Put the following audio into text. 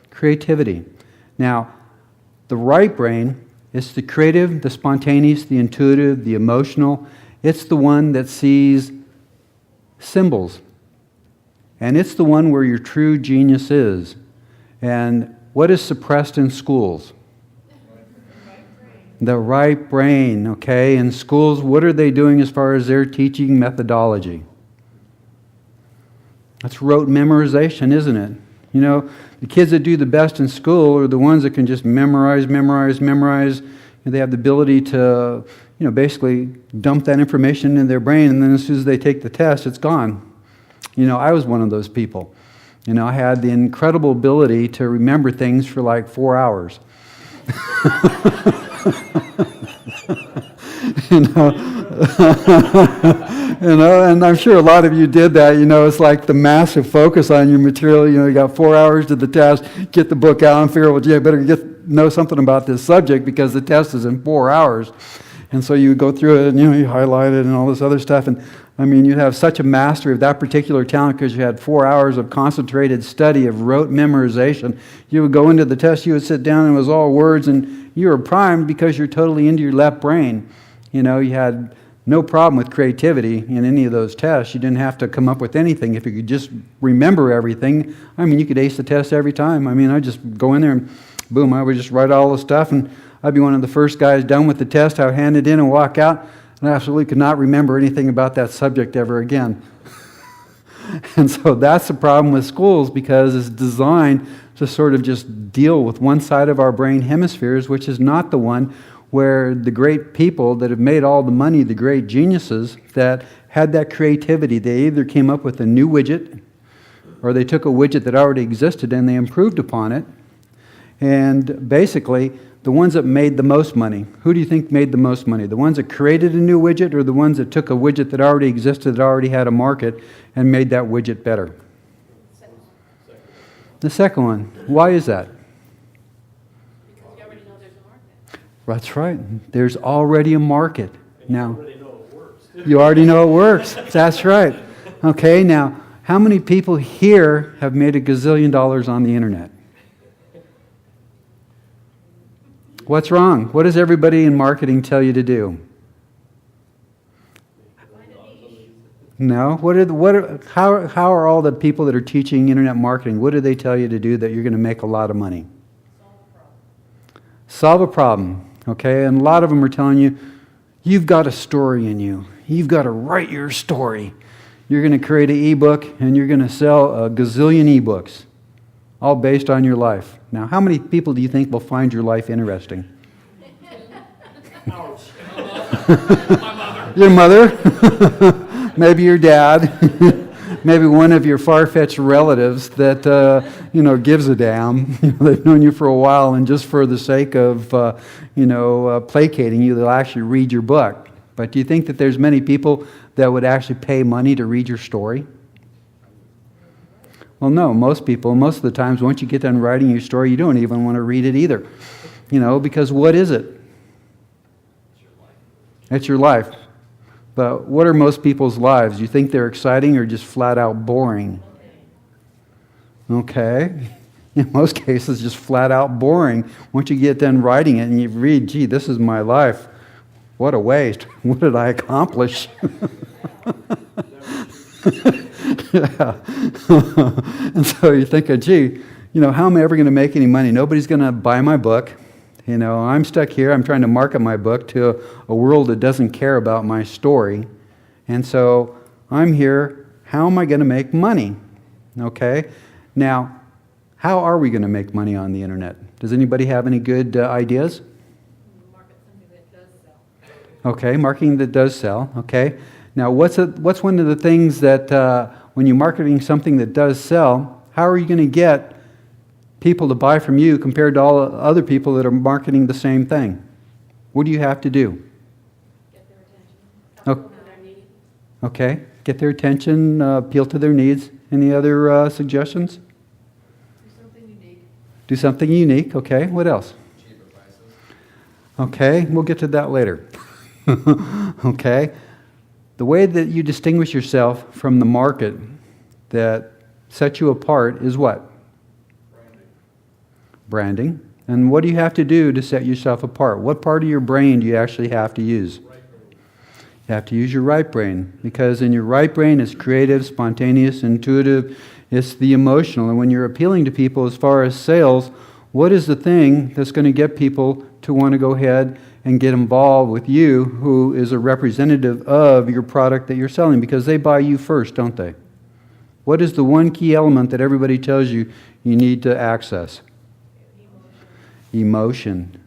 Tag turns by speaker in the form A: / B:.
A: Creativity. Now, the right brain is the creative, the spontaneous, the intuitive, the emotional. It's the one that sees symbols. And it's the one where your true genius is. And what is suppressed in schools? The right brain, okay? In schools, what are they doing as far as their teaching methodology? That's rote memorization, isn't it? You know, the kids that do the best in school are the ones that can just memorize. And they have the ability to, basically dump that information in their brain, and then as soon as they take the test, it's gone. I was one of those people. I had the incredible ability to remember things for like 4 hours. And I'm sure a lot of you did that. It's like the massive focus on your material. You got 4 hours to the test, get the book out and figure, well, gee, I better know something about this subject because the test is in 4 hours. And so you go through it and, you highlight it and all this other stuff. And you'd have such a mastery of that particular talent because you had 4 hours of concentrated study of rote memorization. You would go into the test, you would sit down, and it was all words, and you were primed because you're totally into your left brain. You had no problem with creativity in any of those tests. You didn't have to come up with anything. If you could just remember everything, you could ace the test every time. I'd just go in there and boom, I would just write all the stuff, and I'd be one of the first guys done with the test. I would hand it in and walk out, and I absolutely could not remember anything about that subject ever again. And so that's the problem with schools, because it's designed to sort of just deal with one side of our brain hemispheres, which is not the one where the great people that have made all the money, the great geniuses that had that creativity, they either came up with a new widget, or they took a widget that already existed and they improved upon it. And basically, the ones that made the most money, who do you think made the most money? The ones that created a new widget, or the ones that took a widget that already existed, that already had a market, and made that widget better? The second one. Why is that?
B: Because you already know there's a market.
A: That's right. There's already a market. Now,
C: you already know it works.
A: You already know it works. That's right. Okay, now, how many people here have made $1 gazillion on the internet? What's wrong? What does everybody in marketing tell you to do? No. How are all the people that are teaching internet marketing, what do they tell you to do that you're going to make a lot of money? Solve a problem. Okay? And a lot of them are telling you, you've got a story in you. You've got to write your story. You're going to create an ebook, and you're going to sell a gazillion ebooks, all based on your life. Now, how many people do you think will find your life interesting?
C: Ouch. My mother.
A: Your mother? Maybe your dad? Maybe one of your far-fetched relatives that, gives a damn. They've known you for a while, and just for the sake of, placating you, they'll actually read your book. But do you think that there's many people that would actually pay money to read your story? Well, no, most of the times, once you get done writing your story, you don't even want to read it either. Because what is it? It's your life. But what are most people's lives? Do you think they're exciting or just flat out boring? Okay. In most cases, just flat out boring. Once you get done writing it and you read, gee, this is my life. What a waste. What did I accomplish? Yeah. And so you're thinking, gee, how am I ever going to make any money? Nobody's going to buy my book. I'm stuck here. I'm trying to market my book to a world that doesn't care about my story. And so I'm here. How am I going to make money? Okay. Now, how are we going to make money on the internet? Does anybody have any good ideas?
B: Market something that does sell.
A: Okay, marketing that does sell. Okay. Now, what's one of the things that when you're marketing something that does sell, how are you going to get people to buy from you compared to all other people that are marketing the same thing? What do you have to do?
B: Get their attention.
A: Oh.
B: Their needs.
A: Okay, get their attention, appeal to their needs. Any other suggestions?
B: Do something unique.
A: Do something unique. Okay, what else?
C: Cheaper prices.
A: Okay, we'll get to that later. Okay. The way that you distinguish yourself from the market that sets you apart is what? Branding. And what do you have to do to set yourself apart? What part of your brain do you actually have to use? You have to use your right brain, because in your right brain it's creative, spontaneous, intuitive, it's the emotional. And when you're appealing to people as far as sales, what is the thing that's going to get people to want to go ahead and get involved with you, who is a representative of your product that you're selling? Because they buy you first, don't they? What is the one key element that everybody tells you you need to access? Emotion.